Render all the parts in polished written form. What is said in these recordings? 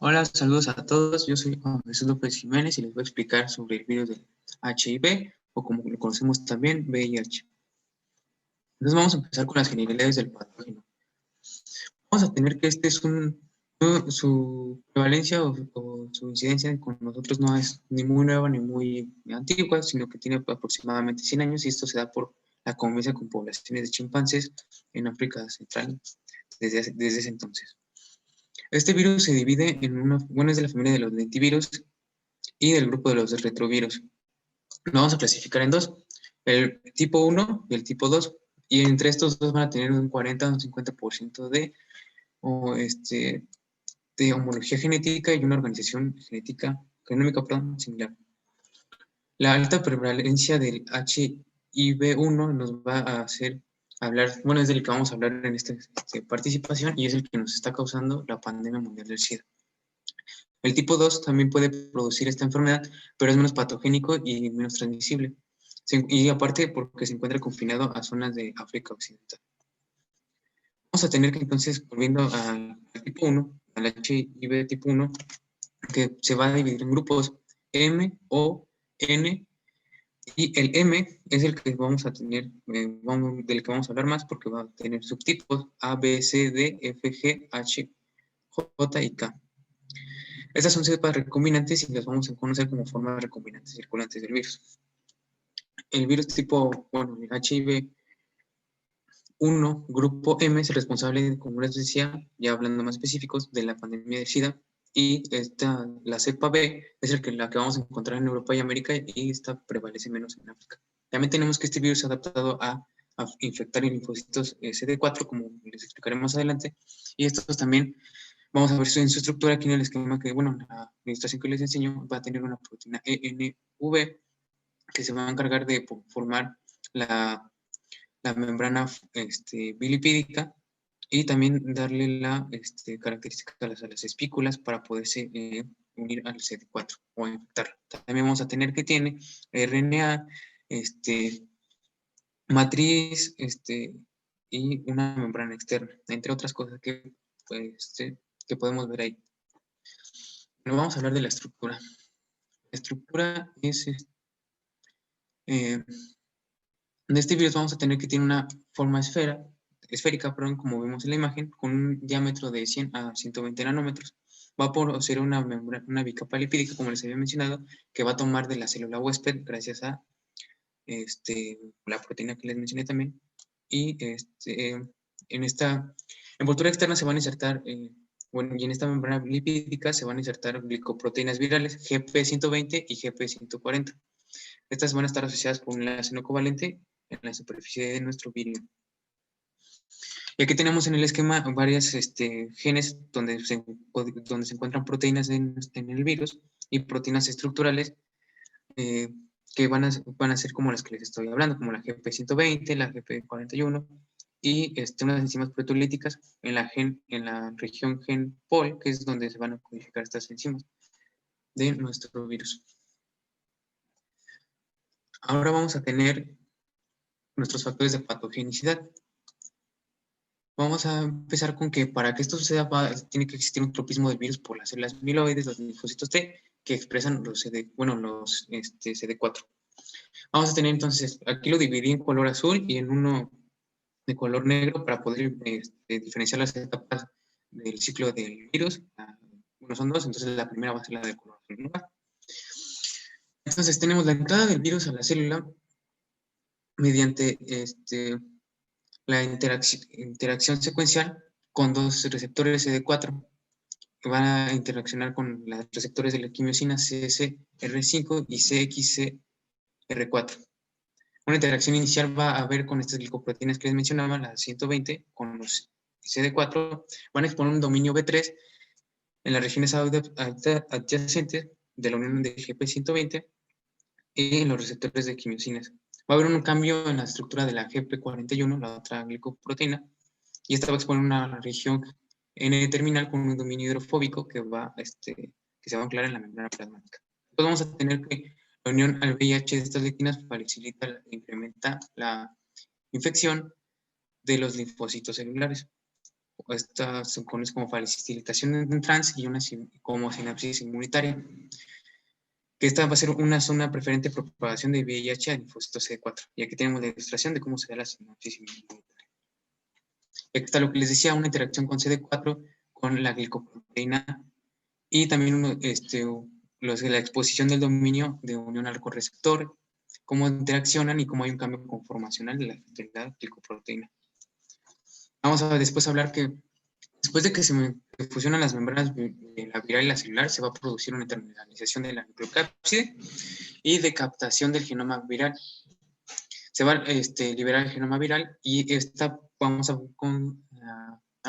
Hola, saludos a todos. Yo soy Juan Jesús López Jiménez y les voy a explicar sobre el virus del HIV o como lo conocemos también, VIH. Entonces vamos a empezar con las generalidades del patógeno. Vamos a tener que su prevalencia o su incidencia con nosotros no es ni muy nueva ni muy antigua, sino que tiene aproximadamente 100 años y esto se da por la convivencia con poblaciones de chimpancés en África Central desde ese entonces. Este virus se divide es de la familia de los lentivirus y del grupo de los retrovirus. Lo vamos a clasificar en dos, el tipo 1 y el tipo 2, y entre estos dos van a tener un 40 o un 50% de homología genética y una organización genómica similar. La alta prevalencia del HIV-1 nos va a hacer hablar, bueno, es del que vamos a hablar en esta participación y es el que nos está causando la pandemia mundial del SIDA. El tipo 2 también puede producir esta enfermedad, pero es menos patogénico y menos transmisible. Y aparte porque se encuentra confinado a zonas de África Occidental. Vamos a tener que entonces, volviendo al tipo 1, al HIV tipo 1, que se va a dividir en grupos M, O, N, y el M es el que vamos a tener, del que vamos a hablar más porque va a tener subtipos A, B, C, D, F, G, H, J y K. Estas son cepas recombinantes y las vamos a conocer como formas recombinantes circulantes del virus. El virus tipo, el HIV-1, grupo M, es el responsable, como les decía, ya hablando más específicos, de la pandemia de SIDA. Y la cepa B es la que vamos a encontrar en Europa y América y esta prevalece menos en África. También tenemos que este virus adaptado a infectar linfocitos CD4, como les explicaré más adelante. Y estos también vamos a ver en su estructura aquí en el esquema que, la ilustración que les enseño va a tener una proteína ENV que se va a encargar de formar la membrana bilipídica y también darle la característica a las espículas para poderse unir al CD4 o infectarlo. También vamos a tener que tiene RNA, matriz, y una membrana externa, entre otras cosas que podemos ver ahí. Pero vamos a hablar de la estructura. La estructura es, de este virus vamos a tener que tiene una forma esférica, como vemos en la imagen, con un diámetro de 100 a 120 nanómetros. Va a poseer una bicapa lipídica, como les había mencionado, que va a tomar de la célula huésped gracias a la proteína que les mencioné también. Y en esta envoltura externa se van a insertar y en esta membrana lipídica se van a insertar glicoproteínas virales GP120 y GP140. Estas van a estar asociadas con un enlace no covalente en la superficie de nuestro virus. Y aquí tenemos en el esquema varias genes donde se encuentran proteínas en el virus y proteínas estructurales que van a ser como las que les estoy hablando, como la GP120, la GP41 y unas enzimas proteolíticas en la región gen POL, que es donde se van a codificar estas enzimas de nuestro virus. Ahora vamos a tener nuestros factores de patogenicidad. Vamos a empezar con que para que esto suceda tiene que existir un tropismo del virus por las células amiloides, los linfocitos T, que expresan los CD4. Vamos a tener entonces, aquí lo dividí en color azul y en uno de color negro para poder diferenciar las etapas del ciclo del virus. Son dos, entonces la primera va a ser la de color azul, ¿no? Entonces tenemos la entrada del virus a la célula mediante la interacción secuencial con dos receptores CD4 que van a interaccionar con los receptores de la quimiosina CSR5 y CXCR4. Una interacción inicial va a haber con estas glicoproteínas que les mencionaba, las 120, con los CD4, van a exponer un dominio B3 en las regiones adyacentes de la unión de GP120 y en los receptores de quimiosinas. Va a haber un cambio en la estructura de la GP41, la otra glicoproteína, y esta va a exponer una región N-terminal con un dominio hidrofóbico que se va a anclar en la membrana plasmática. Entonces vamos a tener que la unión al VIH de estas lectinas facilita e incrementa la infección de los linfocitos celulares. esta se conoce como facilitación en trans y una como sinapsis inmunitaria, que esta va a ser una zona preferente de propagación de VIH al linfocito CD4. Y aquí tenemos la ilustración de cómo se da la sinapsis inmunitaria. Aquí está lo que les decía, una interacción con CD4 con la glicoproteína y también la exposición del dominio de unión al receptor, cómo interaccionan y cómo hay un cambio conformacional de la glicoproteína. Vamos a después hablar que después de que se fusionan las membranas de la viral y la celular, se va a producir una internalización de la nucleocápside y de captación del genoma viral. Se va a liberar el genoma viral y vamos a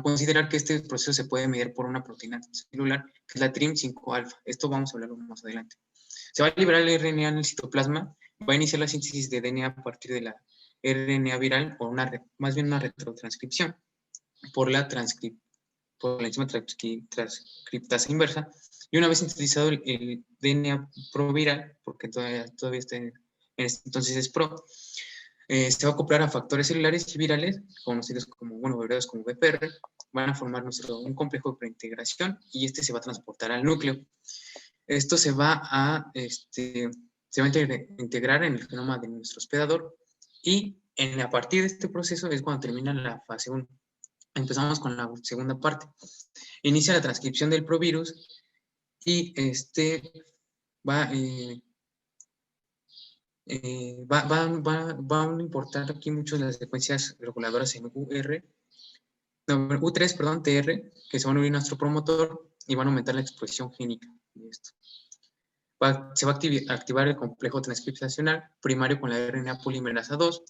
considerar que este proceso se puede medir por una proteína celular, que es la TRIM5-alfa. Esto vamos a hablarlo más adelante. Se va a liberar el RNA en el citoplasma, va a iniciar la síntesis de DNA a partir de la RNA viral, o más bien una retrotranscripción, por la enzima transcriptasa inversa, y una vez sintetizado el DNA proviral, porque todavía está en este entonces es pro, se va a acoplar a factores celulares y virales, conocidos como, abreviados como BPR, van a formar un complejo de preintegración y este se va a transportar al núcleo. Esto se va a integrar en el genoma de nuestro hospedador y a partir de este proceso es cuando termina la fase 1. Empezamos con la segunda parte. Inicia la transcripción del provirus y va a importar aquí mucho las secuencias reguladoras en U3, TR, que se van a unir a nuestro promotor y van a aumentar la expresión génica de esto. Se va a activar el complejo transcriptacional primario con la RNA polimerasa 2.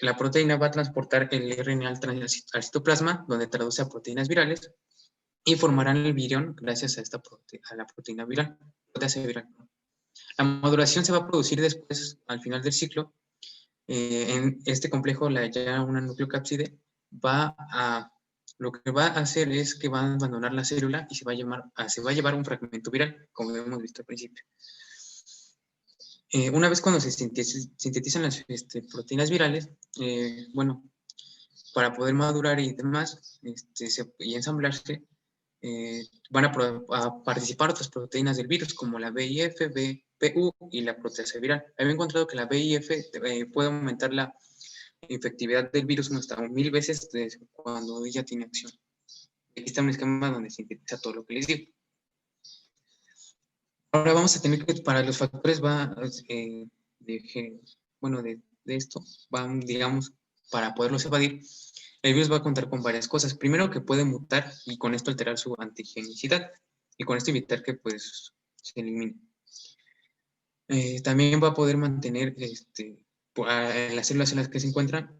La proteína va a transportar el RNA al citoplasma, donde traduce a proteínas virales y formarán el virión gracias a la proteína viral, proteasa viral. La maduración se va a producir después, al final del ciclo. En este complejo, ya una nucleocápside, lo que va a hacer es que va a abandonar la célula y se va a llevar un fragmento viral, como hemos visto al principio. Una vez cuando se sintetizan las proteínas virales, para poder madurar y demás, y ensamblarse, van a participar otras proteínas del virus, como la VIF, PU y la proteasa viral. Había encontrado que la VIF puede aumentar la efectividad del virus hasta 1000 veces cuando ella tiene acción. Aquí está un esquema donde sintetiza todo lo que les digo. Ahora vamos a tener que, para los factores de esto, digamos, para poderlos evadir, el virus va a contar con varias cosas. Primero, que puede mutar y con esto alterar su antigenicidad y con esto evitar que pues se elimine. También va a poder mantener en las células en las que se encuentran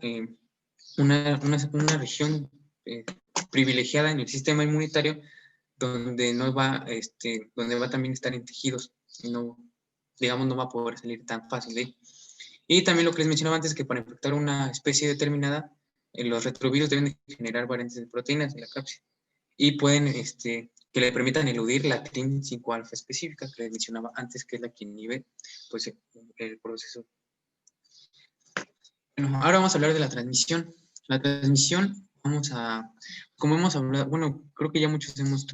una región privilegiada en el sistema inmunitario donde donde va también a estar en tejidos y no va a poder salir tan fácil de ahí. Y también lo que les mencionaba antes, que para infectar una especie determinada, los retrovirus deben de generar variantes de proteínas en la cápside y pueden, que le permitan eludir la TRIM5-alfa específica que les mencionaba antes, que es la que inhibe pues, el proceso. Bueno, ahora vamos a hablar de la transmisión. La transmisión, como hemos hablado, creo que ya muchos hemos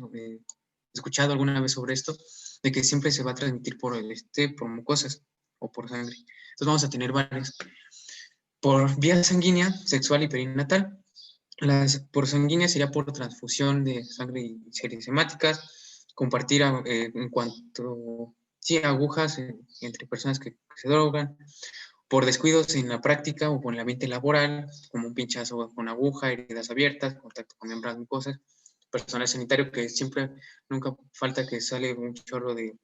escuchado alguna vez sobre esto, de que siempre se va a transmitir por mucosas o por sangre. Entonces vamos a tener varias. Por vía sanguínea, sexual y perinatal. Por sanguínea sería por transfusión de sangre y series hemáticas, compartir en cuanto, agujas entre personas que se drogan, por descuidos en la práctica o en el ambiente laboral, como un pinchazo con aguja, heridas abiertas, contacto con membranas mucosas, personal sanitario, que nunca falta que sale un chorro de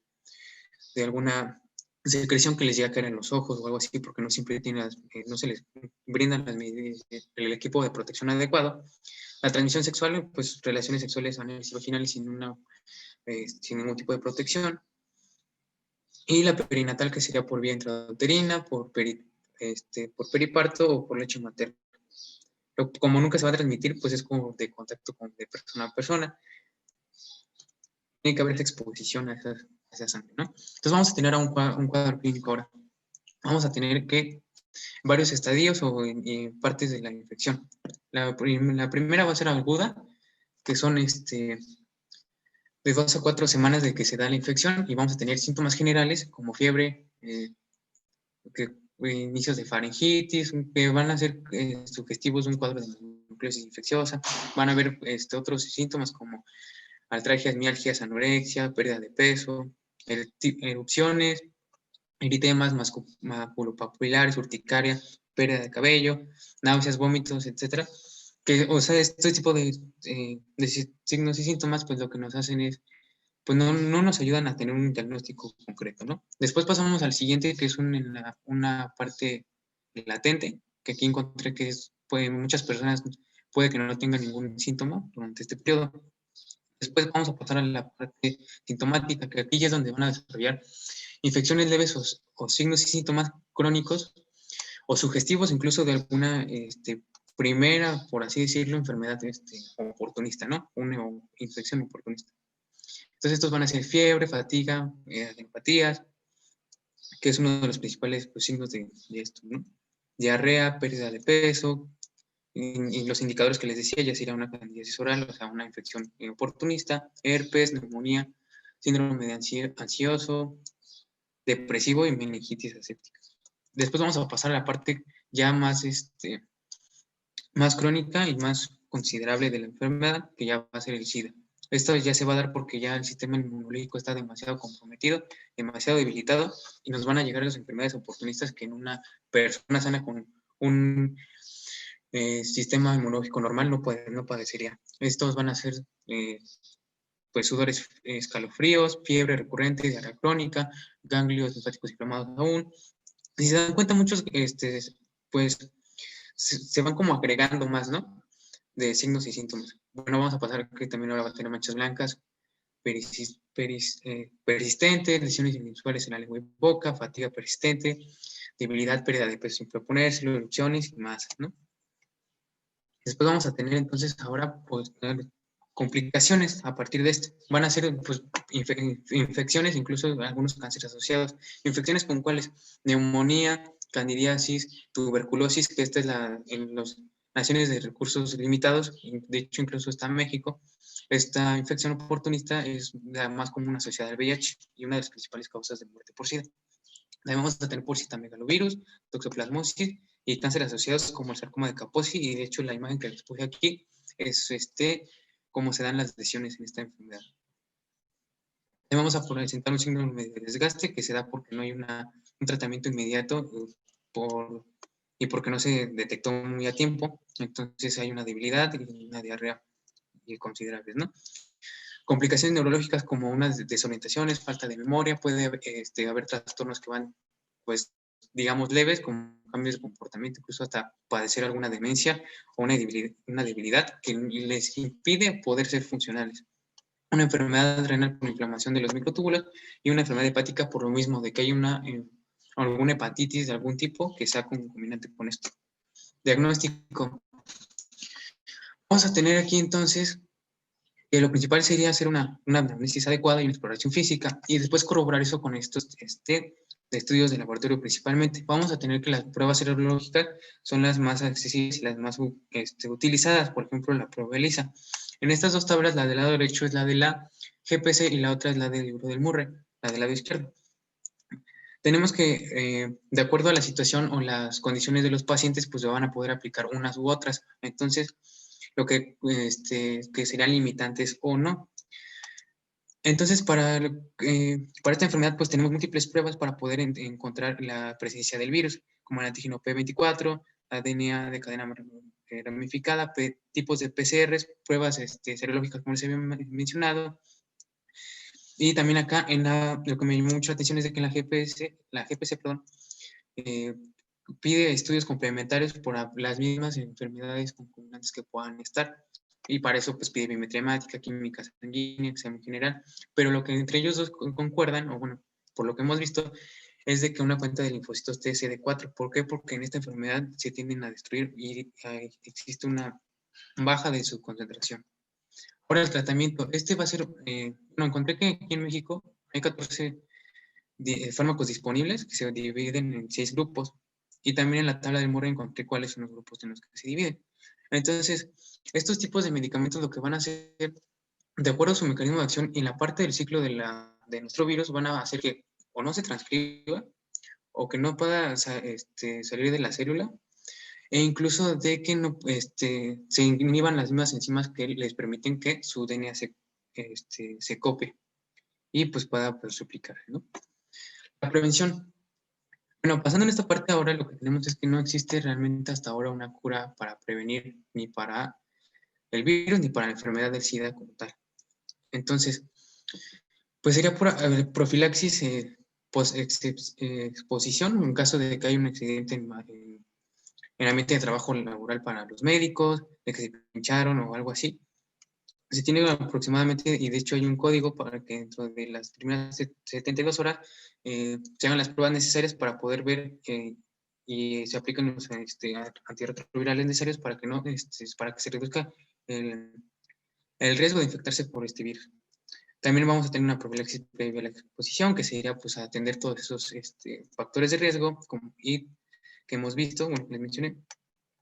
alguna secreción que les llega a caer en los ojos o algo así, porque no siempre no se les brindan el equipo de protección adecuado. La transmisión sexual, pues relaciones sexuales anales y vaginales sin ningún tipo de protección. Y la perinatal, que sería por vía intrauterina, por periparto o por leche materna. Como nunca se va a transmitir, pues es como de contacto de persona a persona. Tiene que haber esa exposición a esa sangre, ¿no? Entonces vamos a tener un cuadro clínico ahora. Vamos a tener que varios estadios o en partes de la infección. La primera va a ser aguda, que son de 2 a 4 semanas de que se da la infección y vamos a tener síntomas generales como fiebre, inicios de faringitis, que van a ser sugestivos de un cuadro de nucleosis infecciosa. Van a haber otros síntomas como artralgias, mialgias, anorexia, pérdida de peso, erupciones, eritemas maculopapilares, urticaria, pérdida de cabello, náuseas, vómitos, etcétera. O sea, este tipo de signos y síntomas, pues lo que nos hacen es, pues no nos ayudan a tener un diagnóstico concreto, ¿no? Después pasamos al siguiente, que es una parte latente, que aquí encontré que muchas personas puede que no tengan ningún síntoma durante este periodo. Después vamos a pasar a la parte sintomática, que aquí ya es donde van a desarrollar infecciones leves o signos y síntomas crónicos o sugestivos incluso de alguna primera, por así decirlo, enfermedad oportunista, ¿no? Una infección oportunista. Entonces estos van a ser fiebre, fatiga, adenepatías, que es uno de los principales signos de esto, ¿no? Diarrea, pérdida de peso, y los indicadores que les decía ya sería una candidiasis oral, o sea, una infección oportunista, herpes, neumonía, síndrome de ansioso, depresivo y meningitis aséptica. Después vamos a pasar a la parte ya más, más crónica y más considerable de la enfermedad, que ya va a ser el SIDA. Esto ya se va a dar porque ya el sistema inmunológico está demasiado comprometido, demasiado debilitado, y nos van a llegar las enfermedades oportunistas que en una persona sana con un sistema inmunológico normal no padecería. Estos van a ser pues sudores, escalofríos, fiebre recurrente, diarrea crónica, ganglios linfáticos inflamados aún. Si se dan cuenta, muchos pues se van como agregando más, ¿no? De signos y síntomas. Bueno, vamos a pasar que también ahora va a tener manchas blancas, persistentes, lesiones inusuales en la lengua y boca, fatiga persistente, debilidad, pérdida de peso sin proponérselo, erupciones y más, ¿no? Después vamos a tener entonces ahora pues complicaciones a partir de esto. Van a ser pues, infecciones, incluso algunos cánceres asociados. ¿Infecciones con cuáles? Neumonía, candidiasis, tuberculosis, que esta es en las naciones de recursos limitados, de hecho incluso está en México. Esta infección oportunista es la más común asociada al VIH y una de las principales causas de muerte por SIDA. También vamos a tener por citomegalovirus, toxoplasmosis y cánceres asociados como el sarcoma de Kaposi, y de hecho la imagen que les puse aquí es cómo se dan las lesiones en esta enfermedad. También vamos a presentar un síndrome de desgaste que se da porque no hay un tratamiento inmediato y porque no se detectó muy a tiempo, entonces hay una debilidad y una diarrea considerables, ¿no? Complicaciones neurológicas como unas desorientaciones, falta de memoria, puede haber trastornos que van, pues, digamos, leves, como cambios de comportamiento, incluso hasta padecer alguna demencia o una debilidad que les impide poder ser funcionales. Una enfermedad renal por inflamación de los microtúbulos y una enfermedad hepática por lo mismo, de que hay alguna hepatitis de algún tipo que sea concomitante con esto. Diagnóstico. Vamos a tener aquí entonces que lo principal sería hacer una anamnesis adecuada y una exploración física y después corroborar eso con estos de estudios de laboratorio principalmente. Vamos a tener que las pruebas serológicas son las más accesibles y las más utilizadas, por ejemplo la prueba ELISA. En estas dos tablas, la del lado derecho es la de la GPC y la otra es la del libro del Murray, la del lado izquierdo. Tenemos que, de acuerdo a la situación o las condiciones de los pacientes, pues se van a poder aplicar unas u otras. Entonces, lo que serían limitantes o no. Entonces, para esta enfermedad, pues tenemos múltiples pruebas para poder encontrar la presencia del virus, como el antígeno P24, DNA de cadena ramificada, tipos de PCRs, pruebas serológicas, como les había mencionado. Y también acá, lo que me llamó mucho la atención es de que en la GPC, pide estudios complementarios por las mismas enfermedades concomitantes que puedan estar. Y para eso pues pide biometría hemática, química sanguínea, examen general. Pero lo que entre ellos dos concuerdan, o bueno, por lo que hemos visto, es de que una cuenta de linfocitos TSD4. ¿Por qué? Porque en esta enfermedad se tienden a destruir y existe una baja de su concentración. Ahora el tratamiento. Va a ser, encontré que aquí en México hay 14 fármacos disponibles que se dividen en 6 grupos. Y también en la tabla de Moore encontré cuáles son los grupos en los que se dividen. Entonces, estos tipos de medicamentos lo que van a hacer, de acuerdo a su mecanismo de acción, en la parte del ciclo de nuestro virus, van a hacer que o no se transcriba o que no pueda salir de la célula, e incluso de que no, se inhiban las mismas enzimas que les permiten que su DNA se copie y pues pueda pues, replicar, ¿no? La prevención. Bueno, pasando en esta parte ahora, lo que tenemos es que no existe realmente hasta ahora una cura para prevenir ni para el virus ni para la enfermedad del SIDA como tal. Entonces, pues sería profilaxis exposición en caso de que haya un accidente en el ambiente de trabajo laboral para los médicos, de que se pincharon o algo así. Se tiene aproximadamente, y de hecho hay un código para que dentro de las primeras 72 horas se hagan las pruebas necesarias para poder ver y se apliquen los antirretrovirales necesarios para que, no, para que se reduzca el riesgo de infectarse por este virus. También vamos a tener una profilaxis previa a la exposición, que sería pues atender todos esos factores de riesgo y que hemos visto, bueno, les mencioné,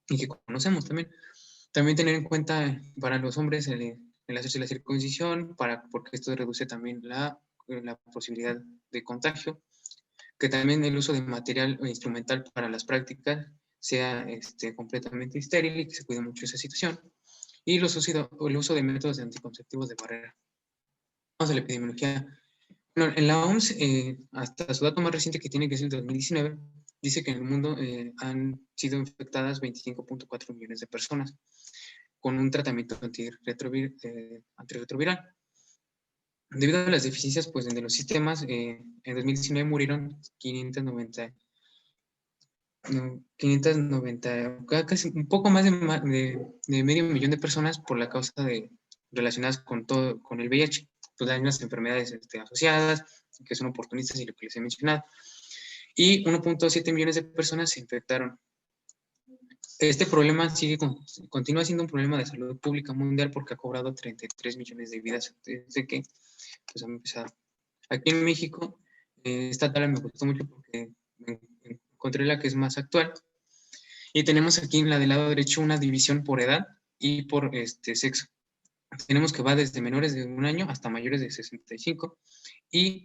y que conocemos también. También tener en cuenta para los hombres el hacerse la circuncisión, porque esto reduce también la posibilidad de contagio, que también el uso de material instrumental para las prácticas sea completamente estéril y que se cuide mucho esa situación, y el uso de métodos anticonceptivos de barrera. Vamos a la epidemiología. Bueno, en la OMS, hasta su dato más reciente que tiene, que es el 2019, dice que en el mundo han sido infectadas 25.4 millones de personas con un tratamiento antirretroviral. Debido a las deficiencias pues, de los sistemas, en 2019 murieron 590, casi un poco más de medio millón de personas por la causa relacionadas con el VIH. Pues hay unas enfermedades asociadas, que son oportunistas y lo que les he mencionado. Y 1.7 millones de personas se infectaron. Este problema continúa siendo un problema de salud pública mundial porque ha cobrado 33 millones de vidas desde que pues, han empezado. Aquí en México, esta tabla me gustó mucho porque encontré la que es más actual. Y tenemos aquí en la del lado derecho una división por edad y por sexo. Tenemos que va desde menores de 1 año hasta mayores de 65. Y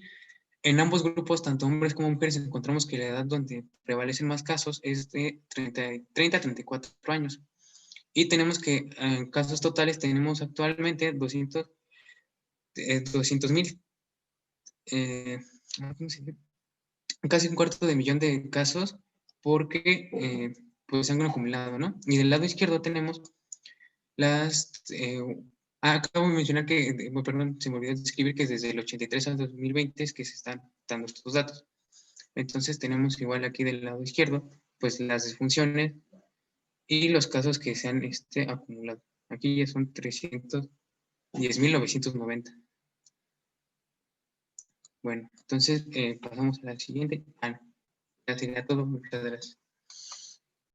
en ambos grupos, tanto hombres como mujeres, encontramos que la edad donde prevalecen más casos es de 30 a 34 años. Y tenemos que, en casos totales, tenemos actualmente 200,000, casi 1/4 de millón de casos, porque pues se han acumulado, ¿no? Y del lado izquierdo tenemos acabo de mencionar que, perdón, se me olvidó describir que desde el 83 al 2020 es que se están dando estos datos. Entonces tenemos igual aquí del lado izquierdo, pues las disfunciones y los casos que se han acumulado. Aquí ya son 310,990. Bueno, entonces pasamos a la siguiente. Ya sería todo. Muchas gracias.